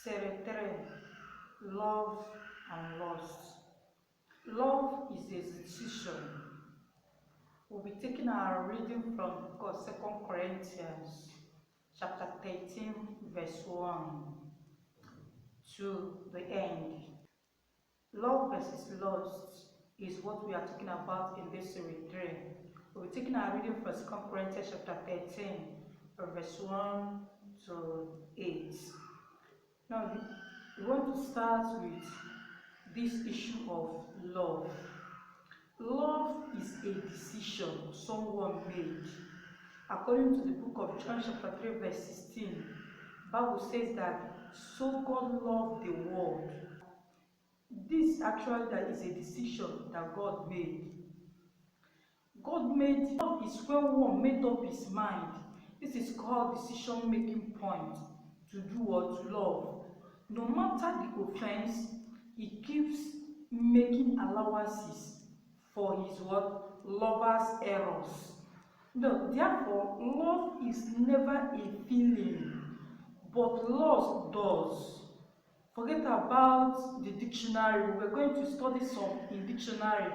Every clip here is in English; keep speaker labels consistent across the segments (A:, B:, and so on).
A: Serie 3, Love and Lust. Love is a decision. We'll be taking our reading from 2 Corinthians chapter 13 verse 1 to the end. Love versus lust is what we are talking about in this Serie 3. We'll be taking our reading from 2 Corinthians chapter 13 verse 1 to 8. Now, we want to start with this issue of love. Love is a decision someone made. According to the book of John chapter 3 verse 16, Bible says that so God loved the world. This actually that is a decision that God made. Love is when one made up his mind. This is called decision making point to do or to love. No matter the offense, he keeps making allowances for his lover's errors. No, therefore, love is never a feeling, but lust does. Forget about the dictionary. We're going to study some in dictionary.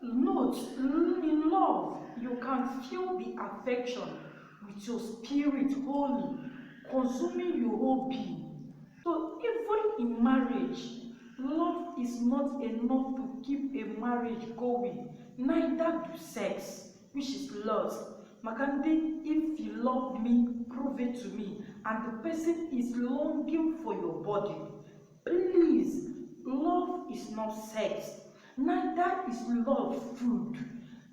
A: Note, in love, you can feel the affection with your spirit wholly, consuming your whole being. So even in marriage, love is not enough to keep a marriage going. Neither do sex, which is lust. Makande, if you love me, prove it to me. And the person is longing for your body. Please, love is not sex. Neither is love food.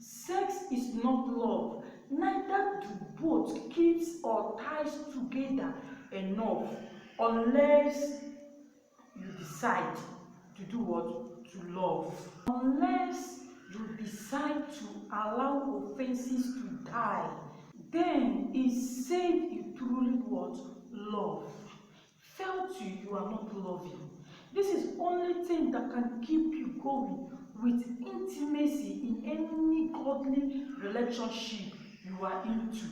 A: Sex is not love. Neither do both keeps or ties together enough unless you decide to do what? To love. Unless you decide to allow offenses to die, then it said you truly what? Love. Fail to, you are not loving. This is only thing that can keep you going with intimacy in any godly relationship you are into.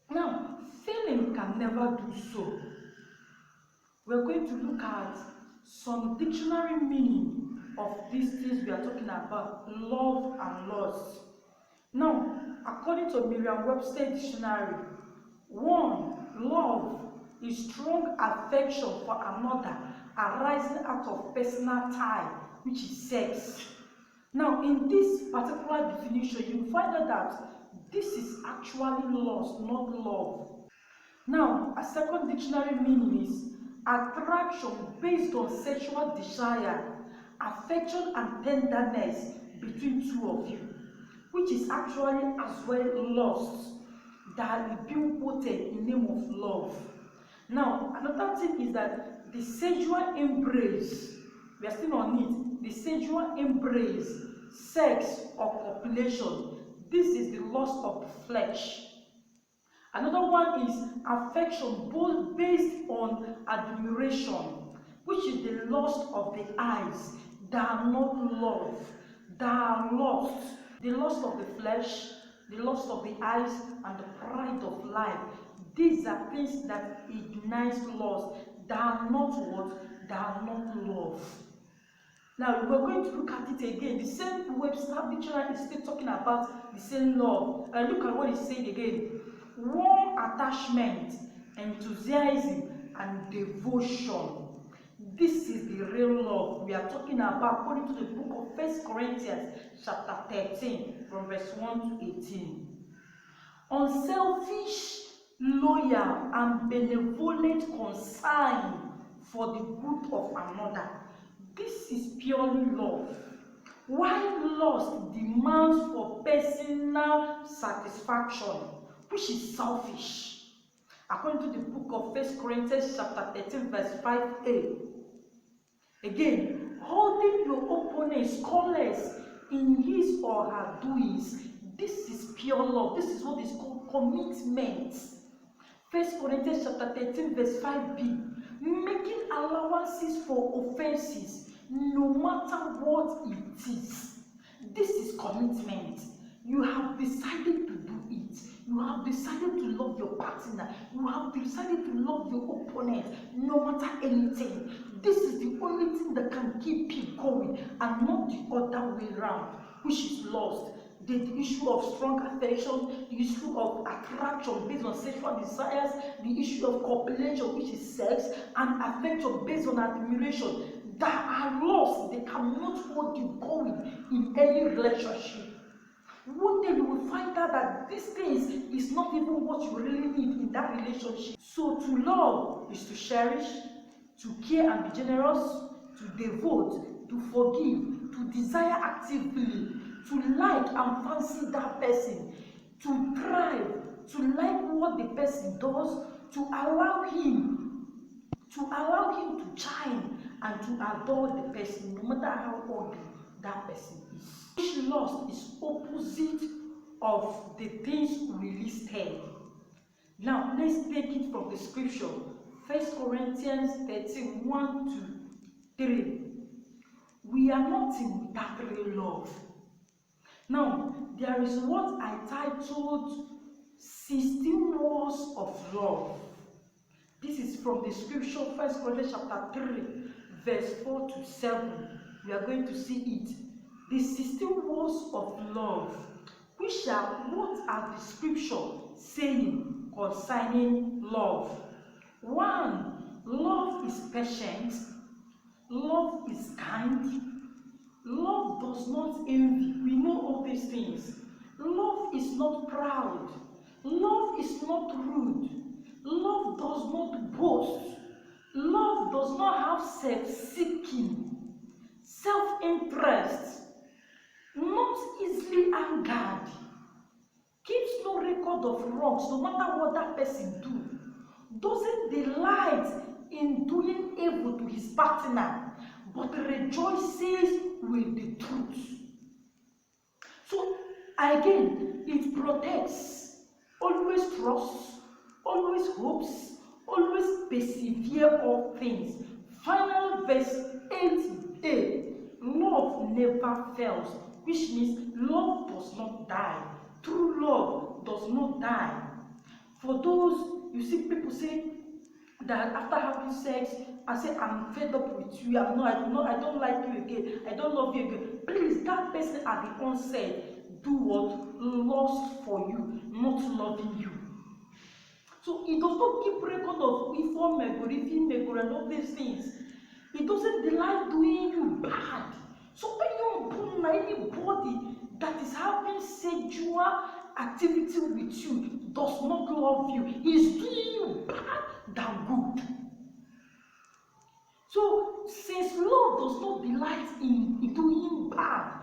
A: Now, feeling can never do so. We're going to look at some dictionary meaning of these things we are talking about, love and lust. Now, according to Merriam-Webster dictionary, 1. Love is strong affection for another arising out of personal tie, which is sex. Now, in this particular definition, you find out that this is actually lust, not love. Now, a second dictionary meaning is attraction based on sexual desire, affection and tenderness between two of you, which is actually as well lust that is being quoted in the name of love. Now, another thing is that the sexual embrace, we are still on it, the sexual embrace, sex or copulation, this is the lust of the flesh. Another one is affection both based on admiration, which is the lust of the eyes, that are not love, that are lust. The lust of the flesh, the lust of the eyes, and the pride of life. These are things that ignite lust, that are not what? That are not love. Now, we're going to look at it again. The same Webster dictionary is still talking about the same love. Look at what it's saying again. Warm attachment, enthusiasm, and devotion. This is the real love we are talking about according to the book of 1 Corinthians chapter 13 from verse 1 to 18. Unselfish, loyal, and benevolent concern for the good of another. This is purely love. While lust demands for personal satisfaction, which is selfish. According to the book of 1 Corinthians chapter 13 verse 5a. Again, holding your opponent scholars in his or her doings. This is pure love. This is what is called commitment. 1 Corinthians chapter 13 verse 5b. Making allowances for offenses, no matter what it is. This is commitment. You have decided to do it. it. You have decided to love your partner. You have decided to love your opponent, no matter anything. This is the only thing that can keep you going, and not the other way around, which is lost. The issue of strong affection, the issue of attraction based on sexual desires, the issue of copulation, which is sex, and affection based on admiration, that are lost. They cannot hold you going in any relationship. One day you will find out that these things is not even what you really need in that relationship. So to love is to cherish, to care and be generous, to devote, to forgive, to desire actively, to like and fancy that person, to thrive, to like what the person does, to allow him to shine, and to adore the person, no matter how ugly that person is. Which lust is opposite of the things we listed. Now let's take it from the scripture. 1 Corinthians 13, 1 to 3. We are nothing without real love. Now, there is what I titled 16 Wars of Love. This is from the scripture, 1 Corinthians chapter 3, verse 4 to 7. We are going to see it. The 16 Wars of Love. Which are, what are the scripture saying concerning love? 1. Love is patient. Love is kind. Love does not envy. We know all these things. Love is not proud. Love is not rude. Love does not boast. Love does not have self-seeking, self-interest, not easily angered, keeps no record of wrongs, no matter what that person do, doesn't delight in doing evil to his partner, but rejoices with the truth. So again, it protects, always trusts, always hopes, always persevere all things. Final verse 8a. Love never fails, which means love does not die. True love does not die. For those, you see people say that after having sex, I say, I'm fed up with you, I don't like you again, I don't love you again. Please, that person at the onset do what? Lust for you, not loving you. So it does not keep record of inform and all these things. It doesn't delight doing you bad. So anybody that is having sexual activity with you does not love you. He's doing you bad than good. So since love does not delight in doing bad,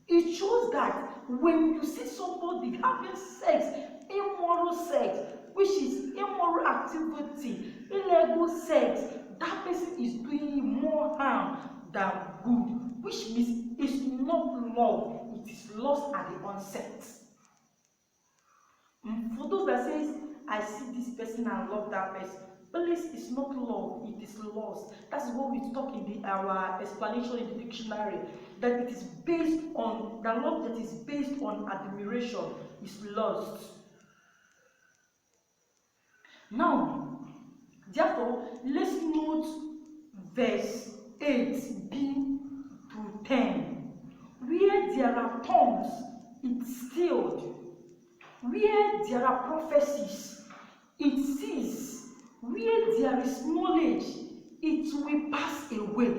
A: it shows that when you see somebody having sex, immoral sex, which is immoral activity, illegal sex, that person is doing you more harm than good, which means it's not love, it is lust at the onset. For those that says, I see this person and love that person, please, it's not love, it is lust. That's what we talk in our explanation in the dictionary, that it is based on, the love that is based on admiration is lust. Now, therefore, let's note verse 8b to 10. Where there are tongues, it's stilled. Where there are prophecies, it ceases. Where there is knowledge, it will pass away.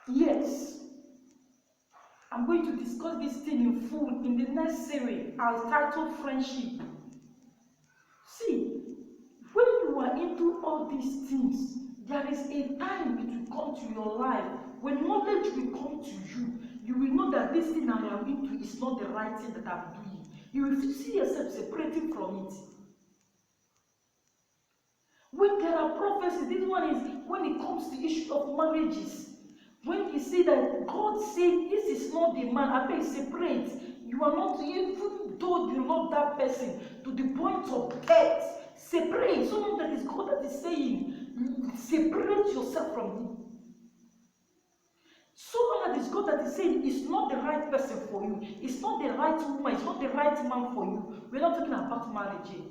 A: Yes, I'm going to discuss this thing in full in the next series. I'll title Friendship. See, when you are into all these things, there is a time it will come to your life when knowledge will come to you. You will know that this thing I am into is not the right thing that I'm doing. You will see yourself separating from it. When there are prophecies, this one is when it comes to the issue of marriages. When you see that God said this is not the man, I beg separate. You are not, even though you love that person to the point of death, separate. Someone that is God that is saying, separate yourself from him. So long that it's God that is saying it's not the right person for you, it's not the right woman, it's not the right man for you. We're not talking about marriage here.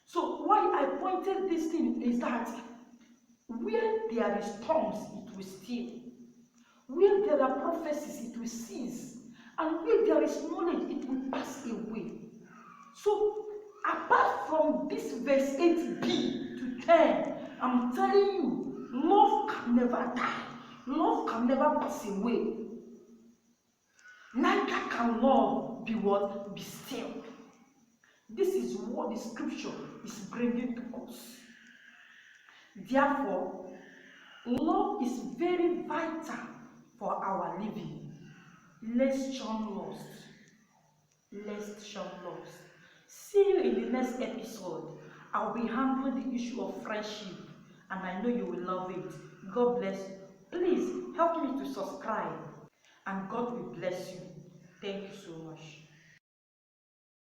A: So why I pointed this thing is that where there is tongues, it will steal. Where there are prophecies, it will cease. And where there is knowledge, it will pass away. So, apart from this verse 8b to 10, I'm telling you, love can never die. Love can never pass away. Neither can love be what? Be still. This is what the scripture is bringing to us. Therefore, love is very vital for our living. Let's shun lust. Let's shun lust. See you in the next episode. I'll be handling the issue of friendship, and I know you will love it. God bless you. Please help me to subscribe, and God will bless you. Thank you so much.